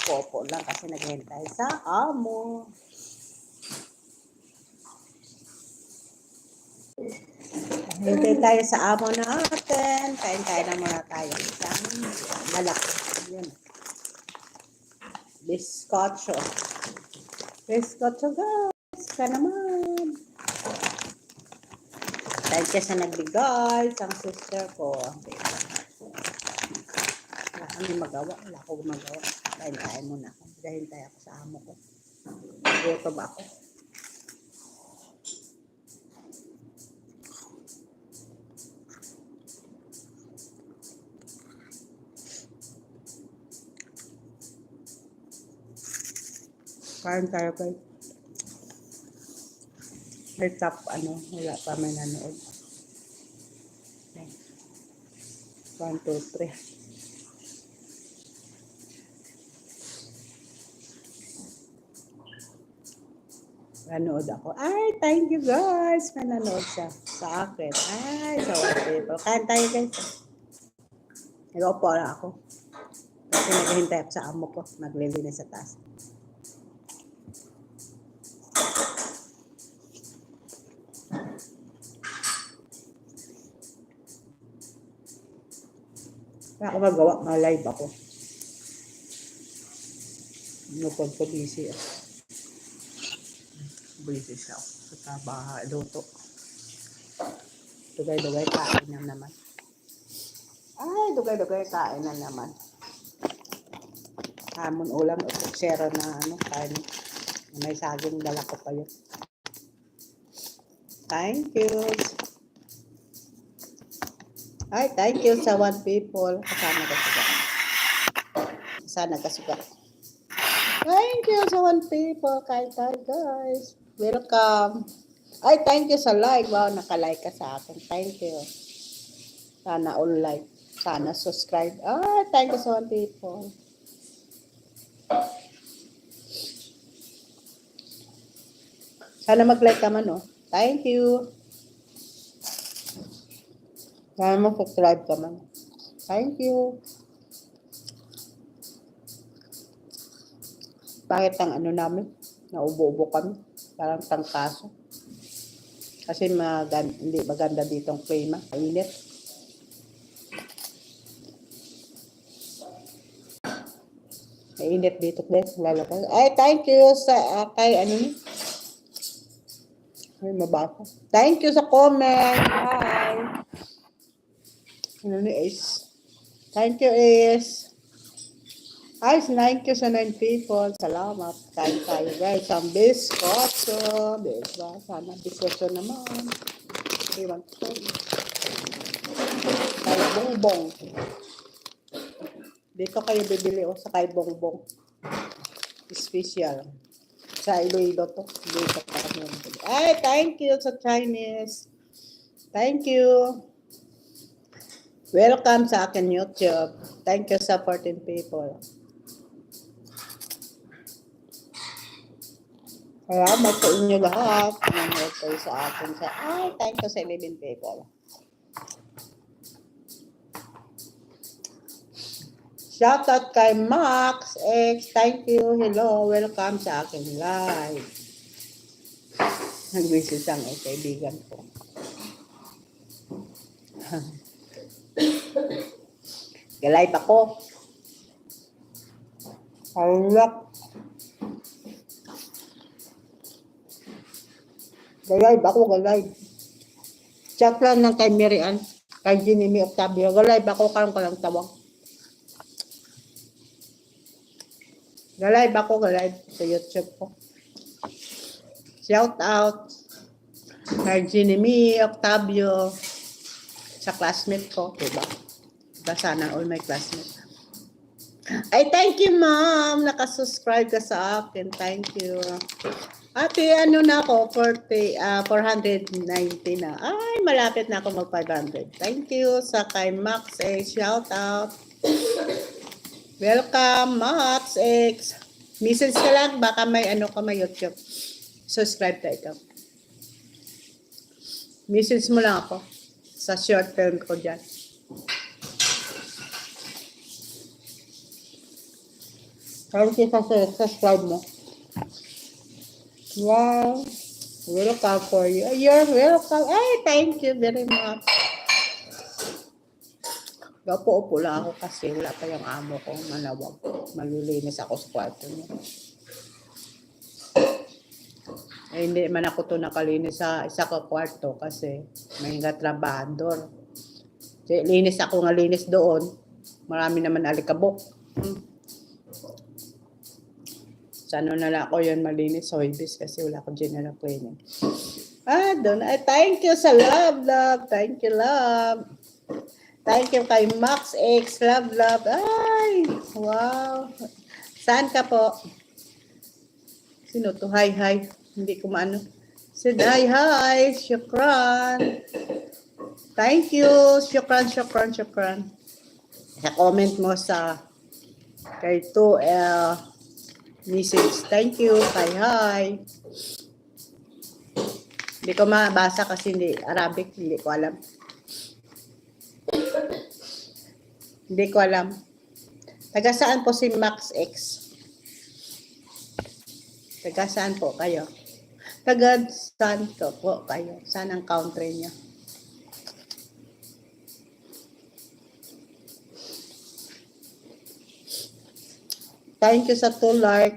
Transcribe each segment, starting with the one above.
Popo lang kasi naghihintay sa amo. Hintay tayo sa amo natin. Kain-kain na muna tayo. Isang malaki. Yun. Biskotso. Biskotso guys. Ka naman. Dahil kasi nagbigay sa sister ko. Wala kami magawa. Wala akong magawa. Kain-kain muna ako. Hintay ako sa amo ko. Gutom ako. Kain tayo guys. May top, wala pa may nanood. 1, 2, 3. Nanood ako. Ay, thank you guys. May nanood siya sa akin. Ay, so people. Kain tayo guys. Nag-upo lang ako. Kasi naghihintay ako sa amo ko. Maglilinis sa taas. Kaya ako magawa, ma-live ako. Pagka-busy ako. Busy siya ako sa trabaho, luto. Dugay-dugay, kain na naman. Ay, dugay-dugay, kain na naman. Hamon ulam, upuksero na kain. May saging, dala ko pa yun. Thank you. Ay, thank you sa 1 people. Kasama kasuga. Thank you sa 1 people. Kain tayo, guys. Welcome. Ay, thank you sa like. Wow, naka-like ka sa akin. Thank you. Sana all like. Sana subscribe. Ay, thank you sa 1 people. Sana mag-like ka man, Thank you. Sana mag-subscribe ka man. Thank you. Bakit ang namin? Naubo-ubo kami. Parang tangkaso. Kasi hindi maganda ditong klima. Mainit. Mainit dito, guys. Lalabas. Ay, thank you sa kay Ay, mabasa. Thank you sa comment. Hi. Ni Ace? Thank you, Ace. Ay, thank you sa 9 people. Salamat. Kain tayo, guys. Ang biskotso. Diba? Sana biskotso naman. Iwan ko. Kay Bongbong. Dito kayo bibili sa kay Bongbong. Special. Sa Iloilo to. Dito pa kami. Ay, thank you sa Chinese. Thank you. Welcome sa akin YouTube. Thank you sa 14 people. Salamat sa inyo lahat. Nanonood kayo sa akin. Ay, thank you sa 11 people. Shoutout kay Max X. Thank you. Hello. Welcome sa akin live. Nag-visit ang kaibigan ko. Live ako. Alak. Live ako, live. Chat lang ng kay Mary Ann. Kay Jinimi Octavio. Live ako, kalang tawag. Live ako, live sa YouTube ko. Shout out kay Jinimi Octavio sa classmate ko, diba? Sana all my classmates. Ay, thank you, ma'am. Nakasubscribe ka sa akin. Thank you. Ate, na ako? 490 na. Ay, malapit na ako mag-500. Thank you sa kay Max X. Shout out. Welcome, Max X. Message ka lang. Baka may may YouTube. Subscribe tayo ikaw. Message mo lang ako sa short film ko dyan. Thank you sa subscribe mo. Wow. Welcome for you. You're welcome. Ay, thank you very much. Upo lang ako kasi wala pa yung amo ko. Malawag. Malilinis ako sa kwarto niya. Eh, hindi man ako to nakalinis sa isa ko kwarto kasi may trabador. Linis ako nga linis doon. Marami naman alikabok. Sana na lang ako yun malinis sa Hoybis kasi wala akong general cleaning. Doon. Ay, thank you sa love. Thank you, love. Thank you kay Max X. Love. Ay, wow. Saan ka po? Sino to? Hi. Hindi ko maano. Said hi. Shukran. Thank you. Shukran. Sa comment mo sa kay 2L message. Thank you. Hi. Hindi ko mabasa kasi hindi Arabic. Hindi ko alam. Taga saan po si Max X? Taga saan po kayo? Taga saan po kayo? Saan ang country niyo? Thank you sa 2 like.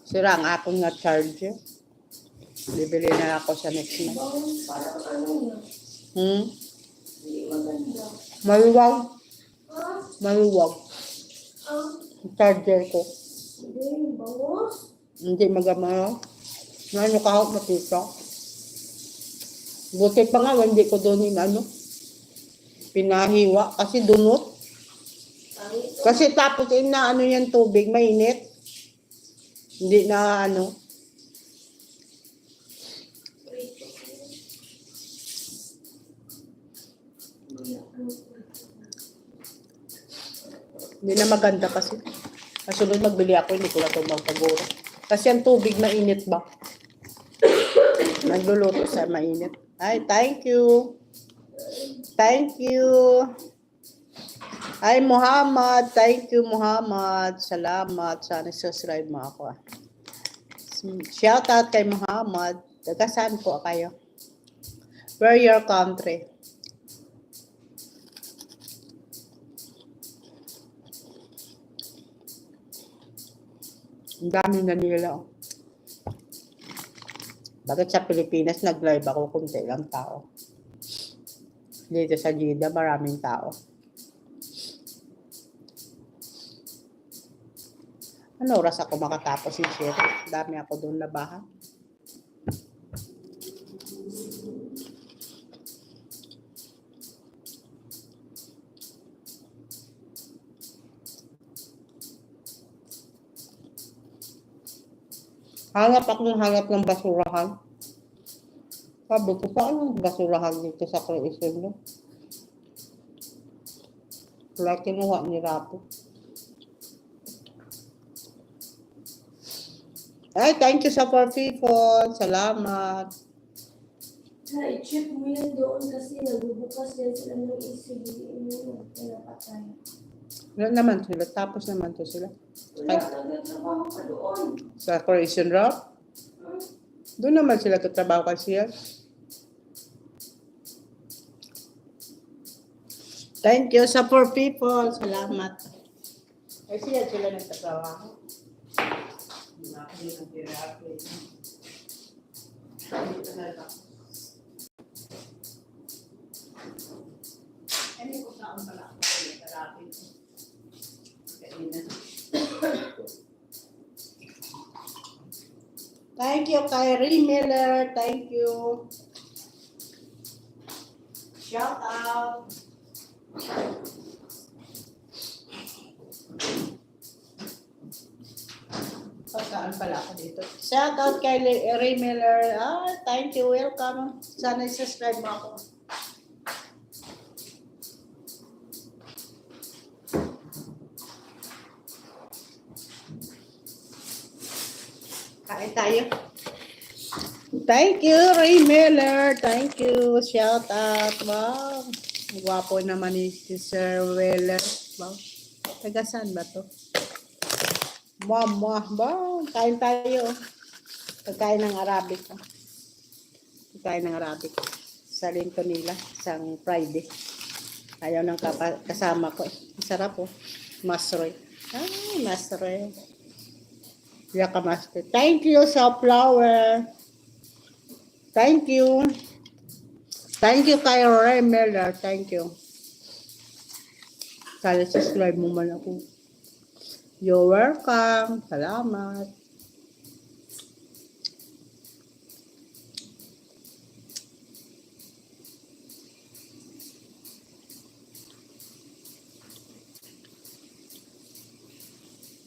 Sira ang akong nga charger. Bibili na ako sa next month. Maluwag. Charger ko. Hindi magama. Ano kahit matisa. Buti pa nga, hindi ko doon yung pinahiwa. Kasi dunot. Kasi tapos na yan tubig, mainit. Hindi na Hindi na maganda kasi. Kasunod magbili ako, hindi ko na ito magpaguro. Kasi ang tubig mainit ba? Nagluluto sa mainit. Ay, thank you. Ay, Muhammad. Thank you, Muhammad. Salamat. Sana subscribe mo ako. Shout out kay Muhammad. Taga saan po kayo? Where your country? Ang dami na nila. Bakit sa Pilipinas nag-live ako kunti lang tao? Dito sa Jeddah, maraming tao. Ano oras ako makatapos yung share? Dami ako doon labahan. Hanap ng basurahan. Sabi ko, saan yung basurahan dito sa Croatian no? Wala kinuha ni Rapo. Ay, thank you sa 4 people. Salamat. I-check mo yan doon kasi nagbubukas yan sila ng ECD. Pinapatay. Wala naman sila. Tapos naman to sila. Wala, nagtatrabaho ka doon. Sa Croatian Rock? Doon naman sila tatrabaho kasi yan. Thank you sa 4 people. Salamat. Ay siya sila nagtatrabaho. Thank you kay Ray Miller. Thank you. Shout out. Saan pala ako dito? Shout out kay Ray Miller. Thank you. Welcome. Sana i-subscribe mo ako. Kain tayo. Thank you, Ray Miller. Thank you. Shout out. Wow. Gwapo naman ni Sir Weller. Wow. Taga saan ba to? Mama, ba? Kain tayo. Pagkain ng Arabic. Pagkain ng Arabic. Sa linto nila. Isang Friday. Ayaw ng kasama ko. Masarap po. Masroy. Ay, masroy. Yaka master. Thank you, Sunflower. Thank you. Thank you kay Ray Miller. Thank you. Sana subscribe mo man ako. You're welcome. Salamat.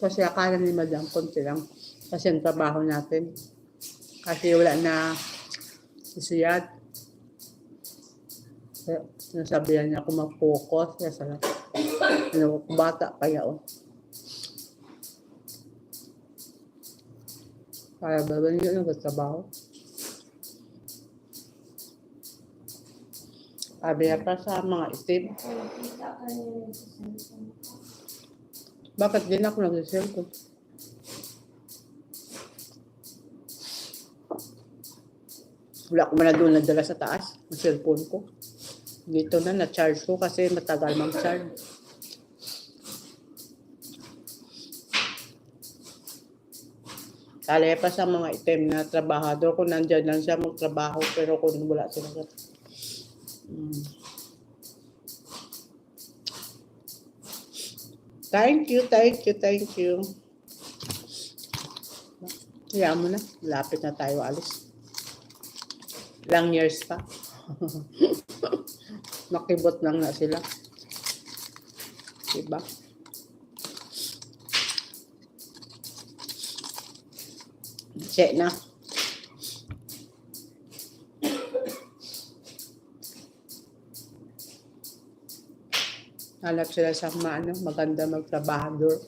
Kasi akala ni Madam konti lang. Kasi ang trabaho natin. Kasi wala na isuyad. Nasabihan niya ako mag-focus. Kasi bata pa yun. Kaya ba yun ang trabaho? Sabi niya pa sa mga itim. Nakita ka niya sa cellphone ko. Bakit din ako nag-cellphone? Wala ko man na doon nadala sa taas. Ang cellphone ko. Dito na, na-charge ko kasi matagal mag-charge. Kaya pa sa mga item na trabahador kung nandyan lang siya magtrabaho pero kung wala sila sa... Thank you, thank you, thank you. Kaya mo na, lapit na tayo alis. Ilang years pa. Nakibot lang na sila. Diba? Check na. Hanap sila sa maganda magtrabahador.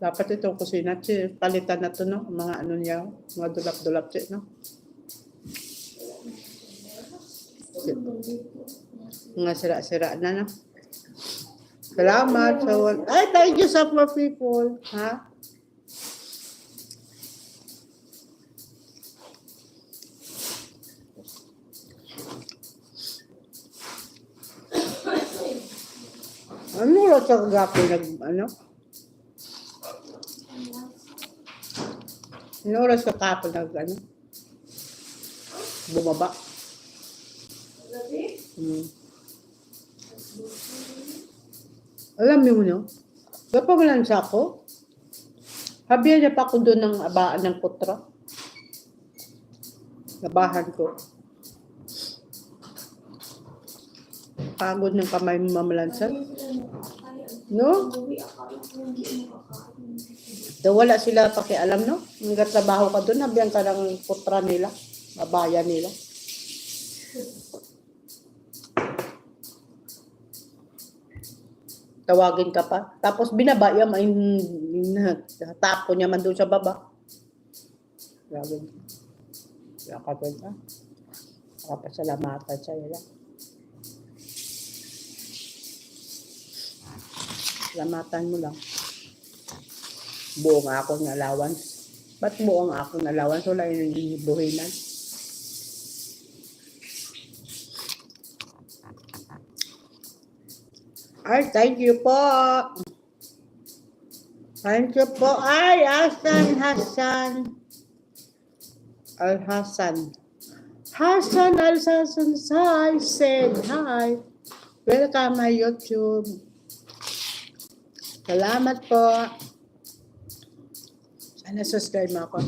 Dapat itong kusina, palitan na to, no? Mga ano niya, mga dulap-dulap, no? Mga sira-sira na, no? Salamat. Ay, thank you so much, people. Ha? Ano oras sa kagapi ano? Ano oras sa kapo bumaba? Alam mo no? Kapag lansa ko, habihan niya pa ako doon ng abaan ng putra. Nabahan ko. Pagod ng kamay mo mamalansan. No? Wala sila pakialam, no? Nagtrabaho ka doon, habihan ka ng putra nila, babayan nila. Tawagin ka pa. Tapos binabaya, tapo niya man doon sa baba. Tawagin. Kaya ka doon, ha? Nakapasalamatan sa'yo lang. Salamatan mo lang. Buo nga akong allowance. Ba't buo nga akong allowance? Wala yung buhinan. Ay, thank you po. Thank you po. Ay, Hassan. Al-Hassan. Hassan Al-Hassan said hi. Welcome my YouTube. Salamat po. Sana subscribe mo ako.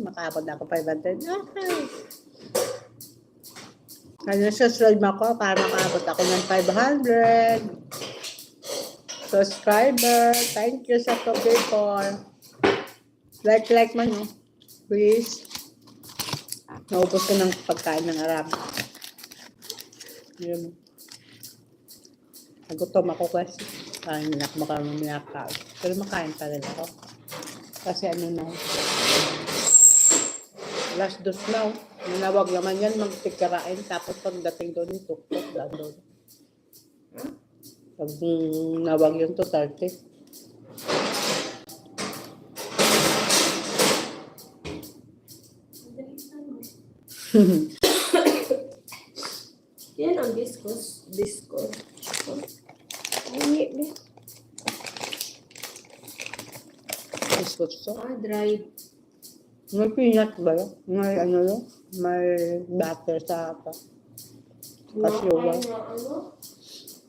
Makaabot na ako 500. Sana subscribe mo ako para makaabot ako ng 500 subscriber. Thank you sa people. Like man, no? Please. Naubos ko ng pagkain ng Arabic. Yun. Nagutom ako kasi. Kain na ako makamamaya. Pero makain pa rin ako. Kasi ano na. Last dose na. Nanawag naman yan magtikarain. Tapos pagdating doon, tuktok lang doon. Pag nawag yung to 30. Dalitan mo. Yan ang discos. Discos. Ay, eh. Biscuit to. Dried. May peanut ba yun? May ano yun? May butter sa apa. Kasyuwa. Ano?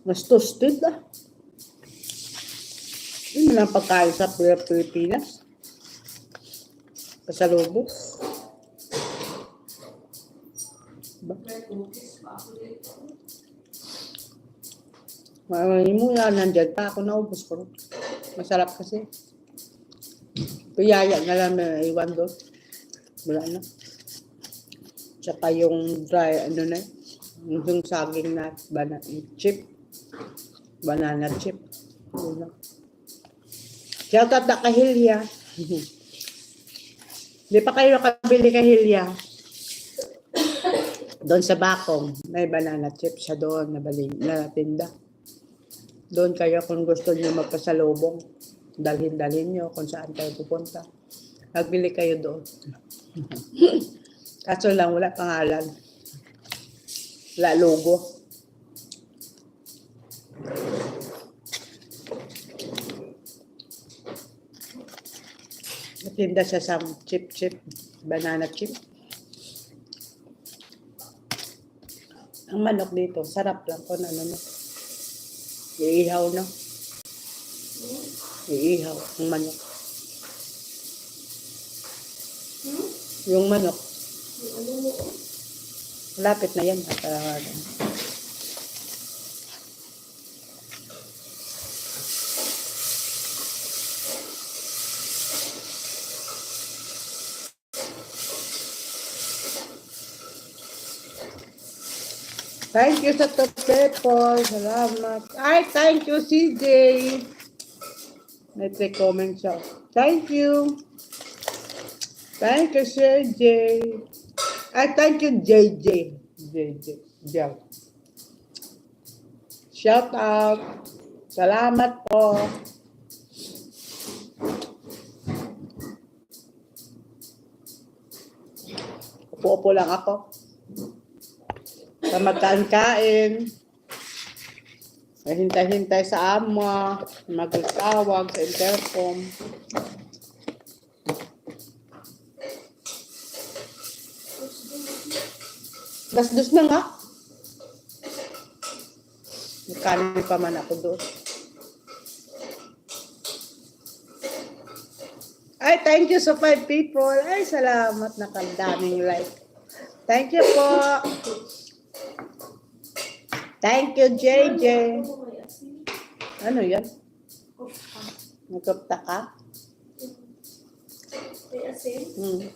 Mas toasted ah. Yun lang pagkain sa Pilipinas. Pasalubong. May cookies pa ako dito. Maraming mo yan, nandyan pa ako, naubos ko. Masarap kasi. Piyaya na lang na iwan doon. Wala na. Tsaka yung dry, ano na, yung saging na chip. Banana chip. Yun lang. Shoutout na kahilya. Hindi pa kayo nakabili kahilya. Doon sa Bakong, may banana chip siya doon na tinda. Doon kayo kung gusto niyo magpasalubong. Dalhin niyo kung saan kayo pupunta. Magbili kayo doon. Kaso lang, wala pangalan. Wala logo. Natinda siya sa chip, banana chip. Ang manok dito, sarap lang kung ano no. Iihaw no. Iihaw ang manok. Yung manok. Lapit na yan. Thank you sa top people. Salamat. Ay, thank you, CJ. May comment siya. Thank you. Thank you, CJ. Ay, thank you, JJ. JJ. Shout out. Salamat po. Upo-upo lang ako. Sa magkain-kain. May hintay-hintay sa ama. Magtawag sa intercom. Das-dus na nga. Nagkanin pa man ako doon. Ay, thank you sa 5 people. Ay, salamat. Nakadaming like. Thank you po. Thank you, JJ. Ano yan? Nagkapta ka? May asin?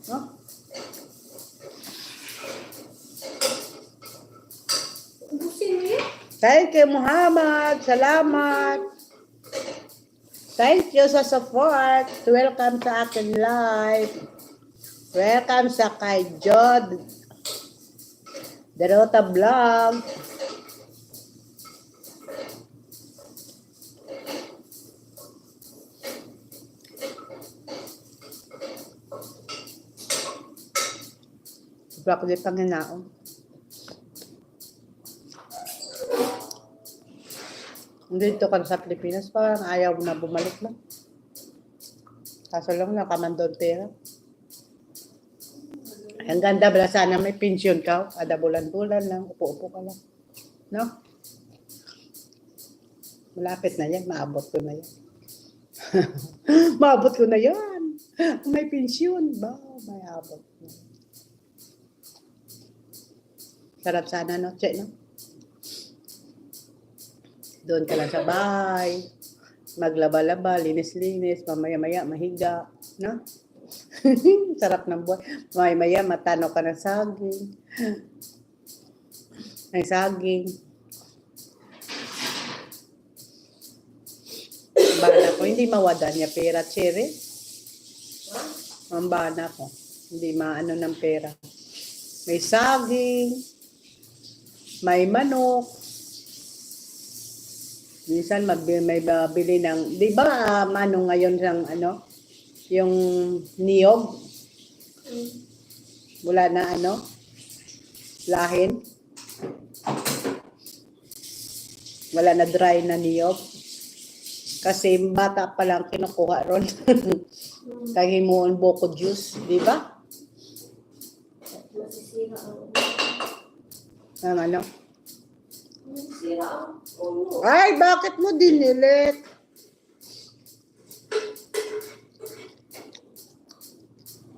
Huh? Ubusin mo yan? Thank you, Muhammad. Salamat. Thank you sa support. Welcome sa akin live. Welcome sa kay Jod. Derota Vlog. Bako di Panginoon. Dito ka sa Pilipinas, parang ayaw na bumalik na. Kaso lang nakamandon pera. Ang ganda ba sana may pensyon ka, kada bulan-bulan lang, upo-upo ka lang. No? Malapit na yan, maabot ko na yan. Maabot ko na yan. May pensyon ba? May abot na. Sarap sana, no? Che, no? Doon ka lang sa bahay. Maglaba-laba, linis-linis, mamaya-maya, mahiga. No? Sarap ng buhay. Mamaya-maya, matano ka ng saging. Ay, saging. Bana ko, hindi mawada niya pera, Cherry. Ang bana ko, hindi maano ng pera. May saging, may manok, Minsan may babili ng, di ba ano ngayon ng ano, yung niyog, wala na ano, lahin. Wala na dry na niyog. Kasi bata pa lang kinukuha ron. Kahimuon boko juice, di ba? Masisira ang Ang ano. Masisira ang ulo. Ay, bakit mo dinilit?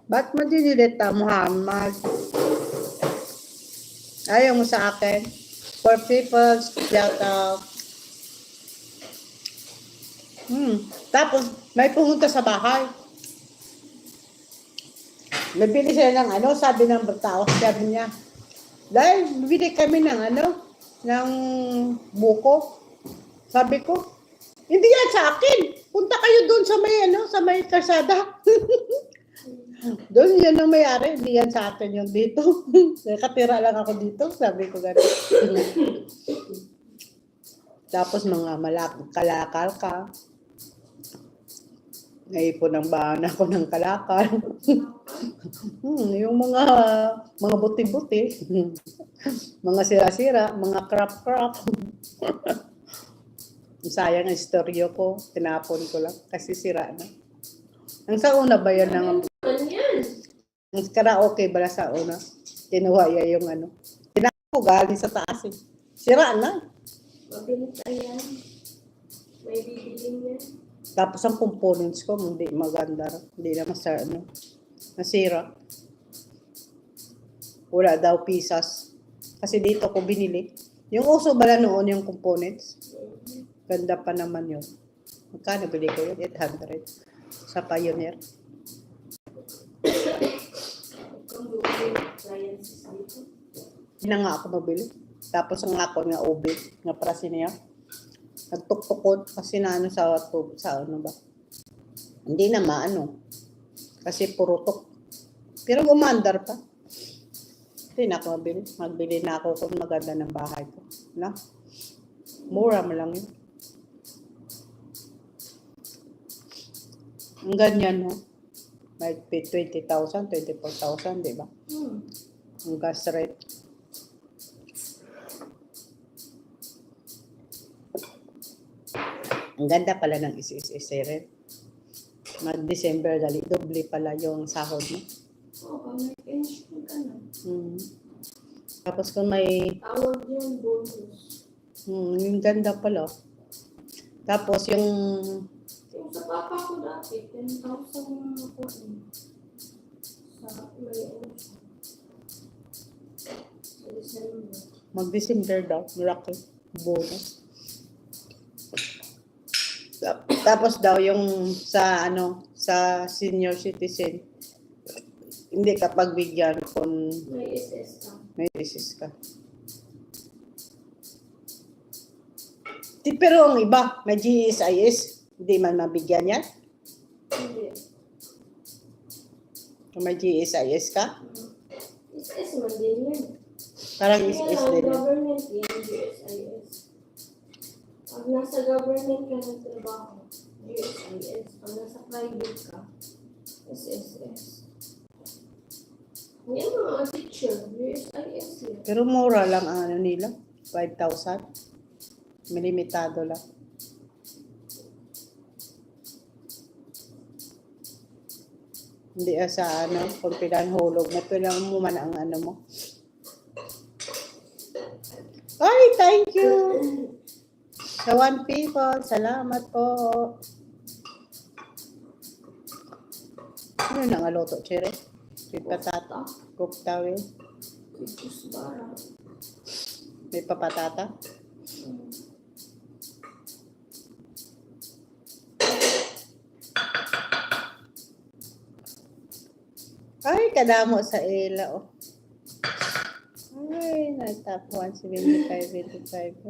Ba't mo dinilit Muhammad? Ayaw mo sa akin? For people, shout out. Tapos, may pumunta sa bahay. Nabili siya ng ano, sabi ng tao, sabi niya, dahil bibili kami ng ano, ng buko. Sabi ko, hindi yan sa akin. Punta kayo doon sa may ano, sa may kalsada. Doon yan ang may-ari, hindi yan sa akin yung dito. Nakatira lang ako dito, sabi ko gano'n. Tapos mga kalakal ka. Naipon ng bahan ako ng kalakal. Yung mga buti-buti. Mga sira-sira, mga crap-crap. Sayang ang istoryo ko, tinapon ko lang kasi sira na. Ang sa una ba yan ng... Ang karaoke bala sa una. Kinuha niya yung ano. Tinapon ko galing sa taas eh. Sira na. Mabilis ayan. May bibiling niya. Tapos ang components ko hindi maganda. Hindi naman sa ano. Nasira. Wala daw pisas. Kasi dito ko binili. Yung uso bala noon yung components. Ganda pa naman yun. Magkano bili ko yun? 800. Sa Pioneer. Kung bumili appliances dito. Hindi na nga ako mabili. Tapos ang ako nga oven. Nga prasi niya. Nagtuktukod kasi na ano sa ano ba. Hindi na maano. Kasi puro tuk. Pero gumandar pa. Hindi na ako mabili. Magbili na ako kung maganda ng bahay ko. Na? Mura mo lang yun. Ang ganyan, no? May 20,000, 24,000, di ba? Ang gas rate. Ang ganda pala ng isi-isi-rin. Mag-December, dali, doble pala yung sahod mo. Oo, may pension ka na. Tapos kung may... Tawag yun, bonus. yung ganda pala. Tapos yung... Yung sa papa ko dati, 10,000 na ako sa may ano siya. Sa December. Mag-December daw, miracle bonus. Tapos daw yung sa ano, sa senior citizen, hindi ka pagbigyan kung May SS ka. may disease ka. Pero ang iba, may GSIS, hindi man mabigyan yan. Hindi. Kung may GSIS ka, SS man din yan. parang Kaya is lang, din yan. government yan, GSIS. Pag nasa government ka ng trabaho, GSIS. Pag nasa private ka, SSS. Yan mga teacher, GSIS yan. Pero mura lang ang ano nila, 5,000. Milimitado lang. Hindi sa ano, kung pinanhulog mo, pilang mo man ang ano mo. Ay, thank you! Sa one people, salamat po. Ano nang aloto, Chere? With patata? Cooked tawel? Tikus bara. May papatata? Ay, kadamo sa ila, oh. Ay, natap 175, 25.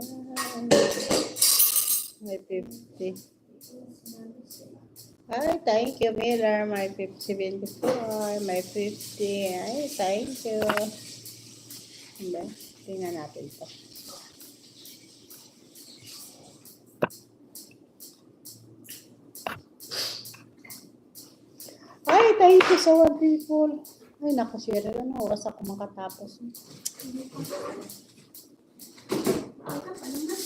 May 50. Ay, thank you, Miller. May 74. May 50. Ay, thank you. Tingnan natin ito. sa one people. Ay, naku, Cheryl. Anong oras ako makatapos? Aga pa naman.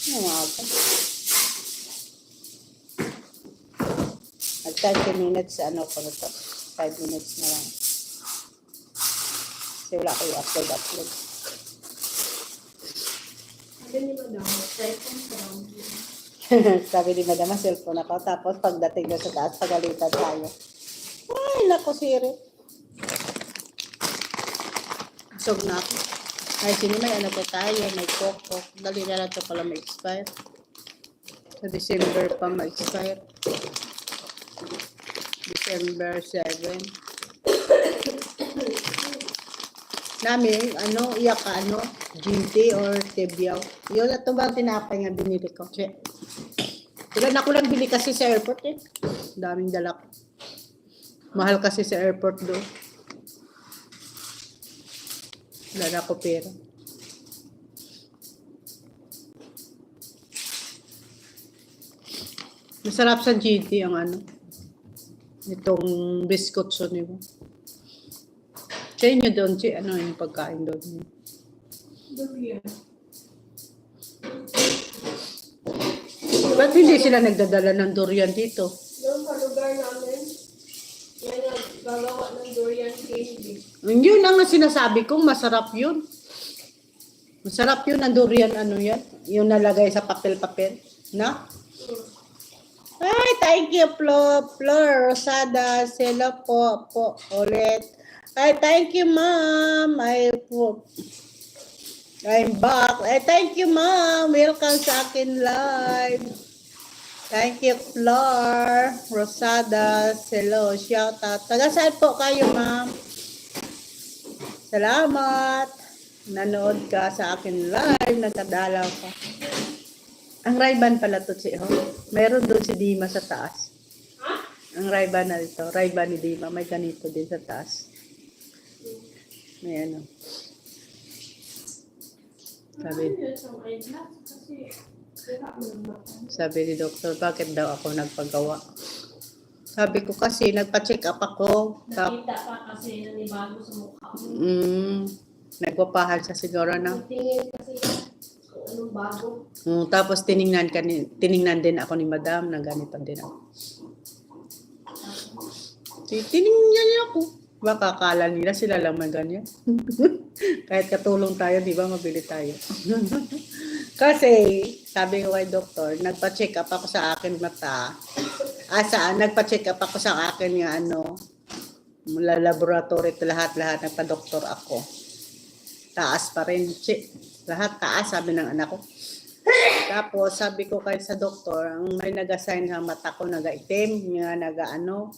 Ano ako? At 30 minutes, ano ko na to? 5 minutes na lang. Kasi wala ko i-upload. Sabi ni Madam, cellphone surround you. Sabi ni Madama, cellphone ako. Tapos pagdating na sa taas, pagalitan tayo. Ay, naku, Cheryl. Busog na ako. Ay, sino may ano pa tayo, may coco. Dali na lang ito pala ma-expire. Sa December pa ma-expire. December 7. Namin, ano, iyak ka, ano, GT or Tebiao. Yun, ito ba ang tinapay nga binili ko? Ilan ako lang bili kasi sa airport eh. Daming dala ko. Mahal kasi sa airport doon. Wala na ako pera. Masarap sa GT ang ano. Itong biscuits o niyo. Sa inyo doon, ano yung pagkain doon? Durian. Ba't hindi sila nagdadala ng durian dito? Doon sa lugar namin, yan naggagawa ng durian candy. Yun ang sinasabi kong masarap yun. Masarap yun ang durian, ano yan? Yung nalagay sa papel-papel. Na? Ay, thank you, Flor, Rosada, Sela po, ulit. Ay, thank you, Ma'am. I'm back. Ay, thank you, Ma'am. Welcome sa akin live. Thank you, Flor, Rosada, Selo, shout out. Taga saan po kayo, Ma'am? Salamat. Nanood ka sa akin live. Nagkadalaw ka. Ang Ray-Ban pala to si Meron doon si Dima sa taas. Ha? Ang Ray-Ban na ito. Ray-Ban ni Dima. May ganito din sa taas. May ano. Sabi, Ano yun sa eyeglass? Kasi, sira mo ng mata. sabi ni Doktor, bakit daw ako nagpagawa? Sabi ko kasi, nagpa-check up ako. Nakita pa kasi nanibago sa mukha mo. Nagwapahan siya siguro na. Tingin kasi kung anong bago. Tapos tiningnan din ako ni Madam na ganito din ako. Tiningnan niya ako. Baka akala nila sila lang may ganyan. Kahit katulong tayo, di ba, mabili tayo. Kasi, sabi ko kay doktor, nagpa-check up ako sa akin mata. Nagpa-check up ako sa akin nga ano, mula laboratory to lahat, nagpa-doktor ako. Taas pa rin. Lahat taas, sabi ng anak ko. Tapos, sabi ko kay sa doktor, ang may nag-assign sa mata ko, naga-itim, nga naga-ano.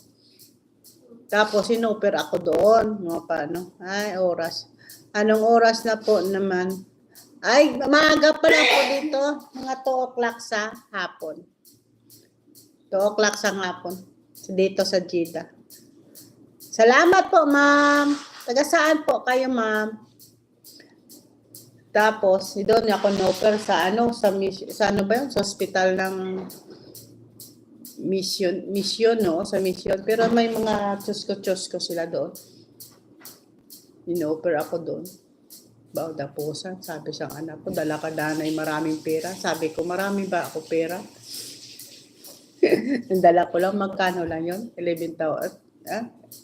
Tapos, inoper ako doon. Mga paano? Ay, oras. Anong oras na po naman? Ay, maaga pa lang po dito. Mga 2 o'clock sa hapon. 2 o'clock sa hapon. Dito sa Jeddah. Salamat po, ma'am. Taga saan po kayo, ma'am? Tapos, doon ako na-offer sa ano, sa ano ba yun? Sa hospital ng mission, no? Sa mission. Pero may mga tsusko sila doon. In-offer ako doon. Dapusan. Sabi sa anak ko, dala ka danay maraming pera. Sabi ko, marami ba ako pera? Dala ko lang, magkano lang yun? 11,000.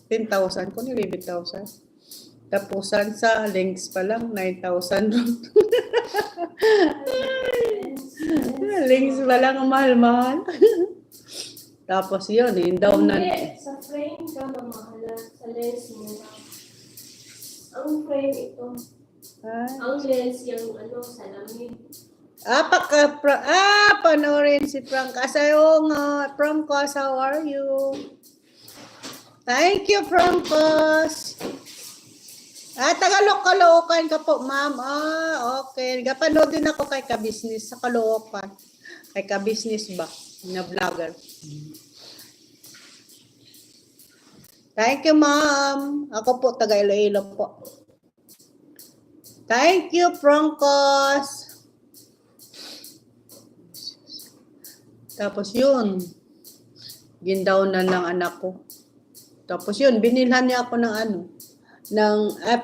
10,000 ko, 11,000. Tapusan sa links pa lang, 9,000. Links pa lang, mahal-mahal. Tapos yun, yung daw na... Hindi, sa frame ka mamahala. Sa lens mo. Ang frame ito. Ang lens yung ano, salamin. Panoorin si Frank. Asayo nga, Francos, how are you? Thank you, Francos. Taga-Caloocan ka po, ma'am. Okay. Napanood din ako kay Ka-Business sa Caloocan. Kay Ka-Business ba? Na vlogger. Thank you, ma'am. Ako po, taga-Iloilo po. Thank you, Francos. Tapos yun. Gindaw na ng anak ko. Tapos yun, binilhan niya ako ng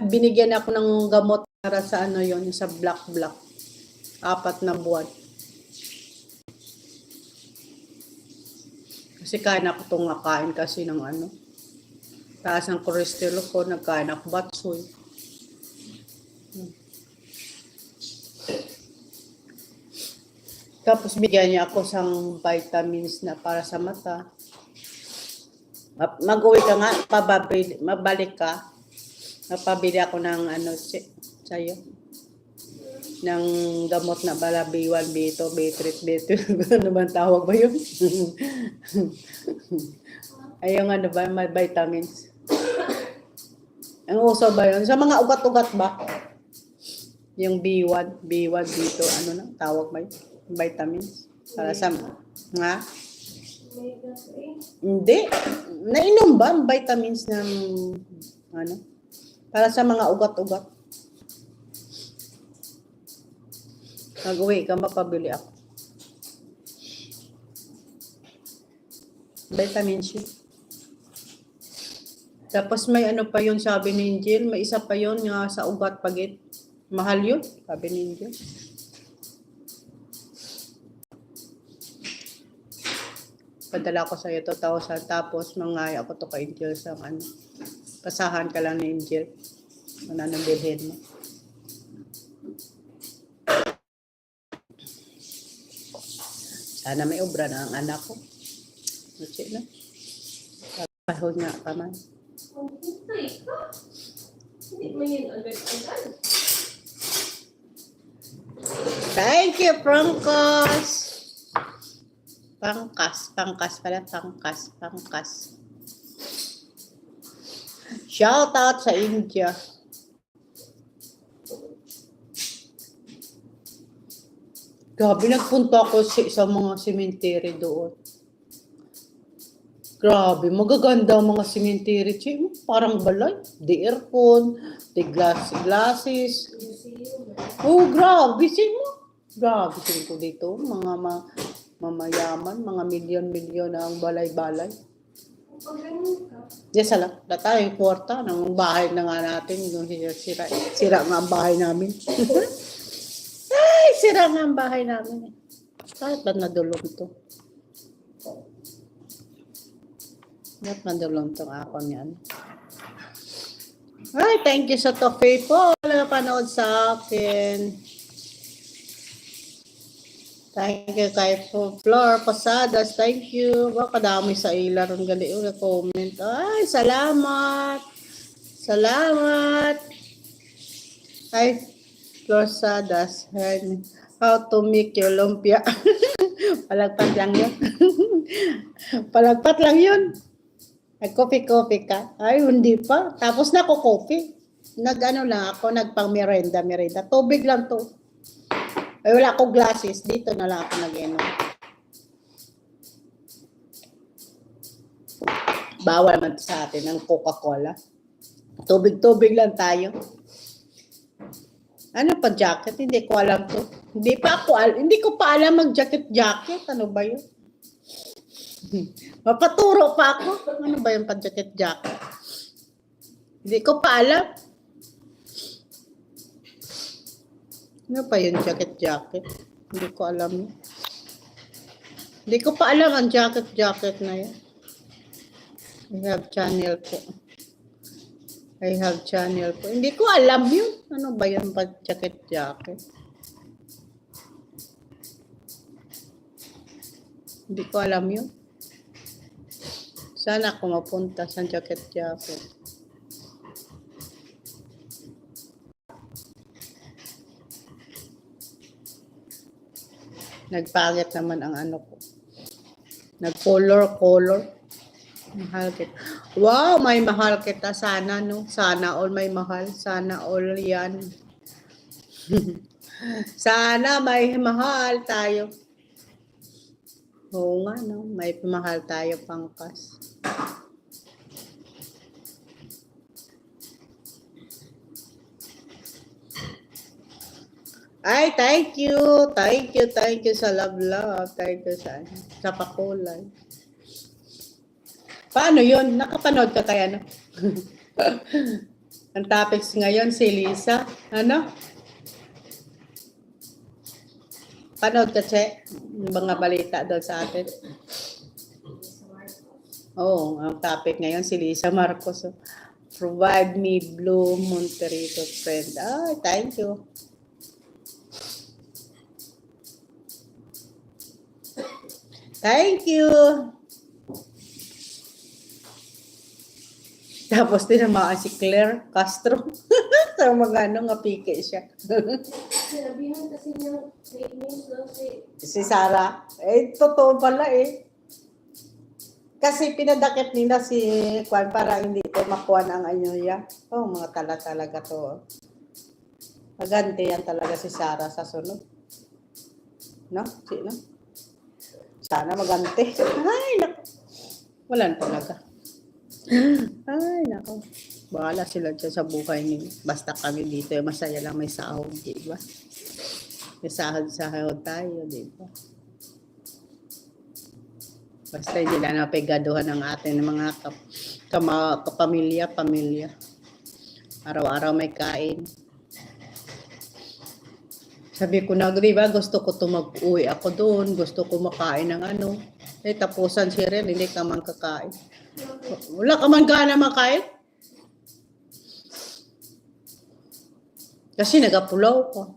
binigyan ako ng gamot para sa yun, sa black. 4 na buwan. Kasi kain ako itong nakain kasi ng taas ng cholesterol ko, nagkain ako batsoy. Tapos bigyan niya ako sang vitamins na para sa mata. Mag-uwi ka nga, mabalik ka. Mapabili ako ng sa'yo. Ng gamot na bala, B1, B2, B3, B2. Ano ba tawag ba yun? Ay, yung ba, may vitamins. Ang uso ba yun? Sa mga ugat-ugat ba? Yung B1, B2, tawag ba yun? Vitamins. Para sa, nga? Hindi. Nainom ba ang vitamins ng, para sa mga ugat-ugat? Mag-uwi ka, mapabili ako. Vitamin C. Tapos may pa yun, sabi ni Angel, may isa pa yun nga sa ugat pagit. Mahal yun, sabi ni Angel. Padala ko sa iyo 2,000, tapos mangaya ako to kay Angel sa pasahan ka lang ni Angel. Ano nang bilhin mo. Sana may obra na ang anak ko. Luchi na. Pahod nga pa man. Hindi mo yun agad-agad. Thank you, Francos. Pangkas pala, pangkas. Shout out sa India. Grabe, nagpunta ako sa mga cemetery doon. Grabe, magaganda ang mga cemetery. Parang balay. The earphone, the glasses. Oh, grabe. Grabe ko dito. Mga mamayaman, mga milyon-milyon ang balay-balay. Yes, alam. Data yung kwarta ng bahay na nga natin. Yung sira nga ang bahay namin. Ay, sira nga ang bahay namin. Kahit ba nadulong to? Kahit nadulong tong ako niyan. Ay, thank you sa Tofe po. Wala panood sa akin. Thank you kay Flor Posadas. Thank you. Baka kadami sa ilar. Ang gali yung comment. Ay, salamat. Salamat. Ay, Flor Posadas. How to make your lumpia. Palagpat lang yun. Palagpat lang yun. Nag-coffee ka. Ay, hindi pa. Tapos na ako coffee. Lang ako. Nagpang merenda. Tubig lang to. Ay, wala akong glasses. Dito na lang ako nag-inom. Bawal man sa atin ang Coca-Cola. Tubig lang tayo. Ano pa jacket? Hindi ko alam to. Hindi ko pa alam mag-jacket. Ano ba yun? Mapaturo pa ako. Ano ba yung pa-jacket? Hindi ko pa alam. Ano pa yung jacket? Hindi ko alam yun. Hindi ko pa alam ang jacket na yun. I have channel po. Hindi ko alam yun. Ano ba yung jacket? Hindi ko alam yun. Sana ako mapunta sa jacket. Nagpagit naman ang ko. Nag-color. Mahal kita. Wow, may mahal kita. Sana, no? Sana all may mahal. Sana all yan. Sana may mahal tayo. Oo nga, no? May mahal tayo, Pangkas. Ay, thank you sa love. Thank you sa pakulay. Paano yun? Nakapanood ka kaya, no? Ang topics ngayon, si Lisa. Ano? Panood ka, Che? Yung mga balita doon sa atin. Oo, ang topic ngayon, si Lisa Marcos. Oh. Provide me blue Monterito friend. Ah, thank you. Thank you. Tapos tinamaan si Claire Castro. Sa mga nga pike siya. Sinabihan kasi niya fake news daw Si Sarah. Eh, totoo pala eh. Kasi pinadakit nila si Kwan para hindi ko makuha ng ano niya. Oh, mga talaga to. Magante yan talaga si Sarah sa sunod. No? Sino? Sana magante. Ay, naku. Wala talaga. Ay, naku. Bahala sila dyan sa buhay nila. Basta kami dito, masaya lang may sahod, di ba? May sahod tayo, di ba? Basta hindi na napigaduhan ng atin ng mga pamilya. Araw-araw may kain. Sabi ko na, di ba, gusto ko mag-uwi ako doon. Gusto ko makain ng ano. Eh, tapusan si Ren, hindi ka man kakain. Wala ka man gana makain? Kasi nagapulaw ko.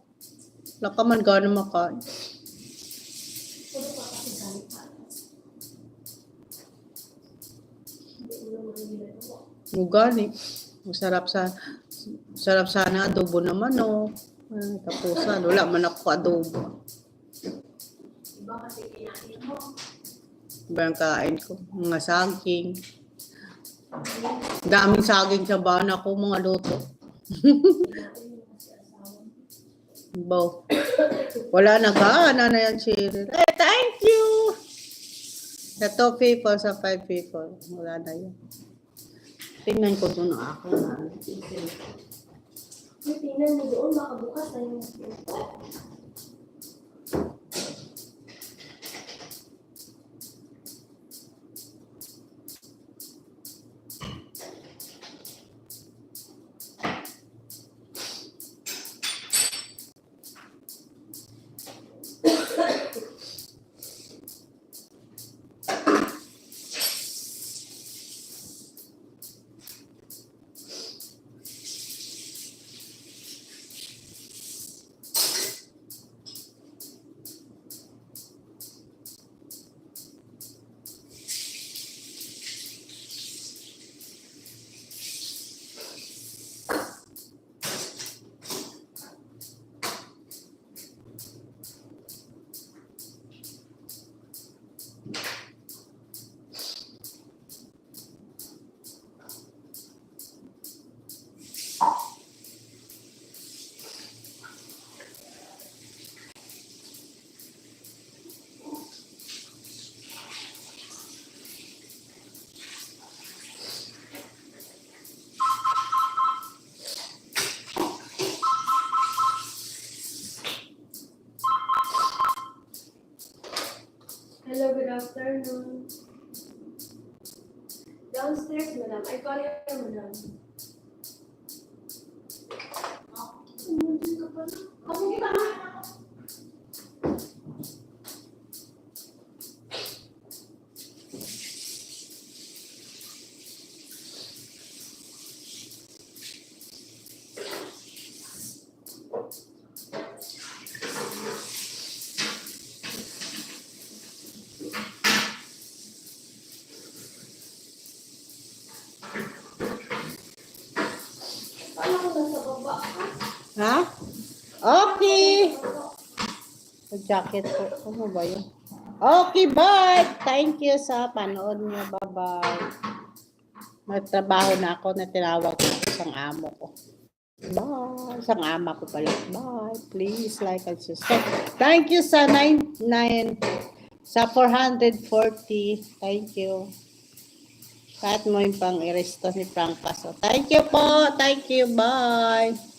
Wala ka man gana makain. Ugali. Sarap sana adobo naman, oh. Ay, tapusan. Wala man ako adobo. Iba kasi kinain mo. Iba ang kain ko. Mga saging. Daming saging sa bahan ako, mga luto. Bow. Wala na ka. Ano na yan, Cheryl? Eh, thank you! Sa 2 people, sa 5 people. Wala na yan. Tingnan ko doon ang ako na. Tingnan mo doon, baka bukas na yung Hello, good afternoon. Downstairs, madam. I call you, madam. Ako kita na. Ha? Okay. Jacket ko. Ano ba yun? Okay, bye. Thank you sa panood niyo. Bye-bye. Magtrabaho na ako na tinawag ko isang amo ko. Bye. Isang ama ko pala. Bye. Please like and subscribe. Thank you sa 440. Thank you. Kahit mo yung pang-iresto ni Franca. So, thank you po. Thank you. Bye.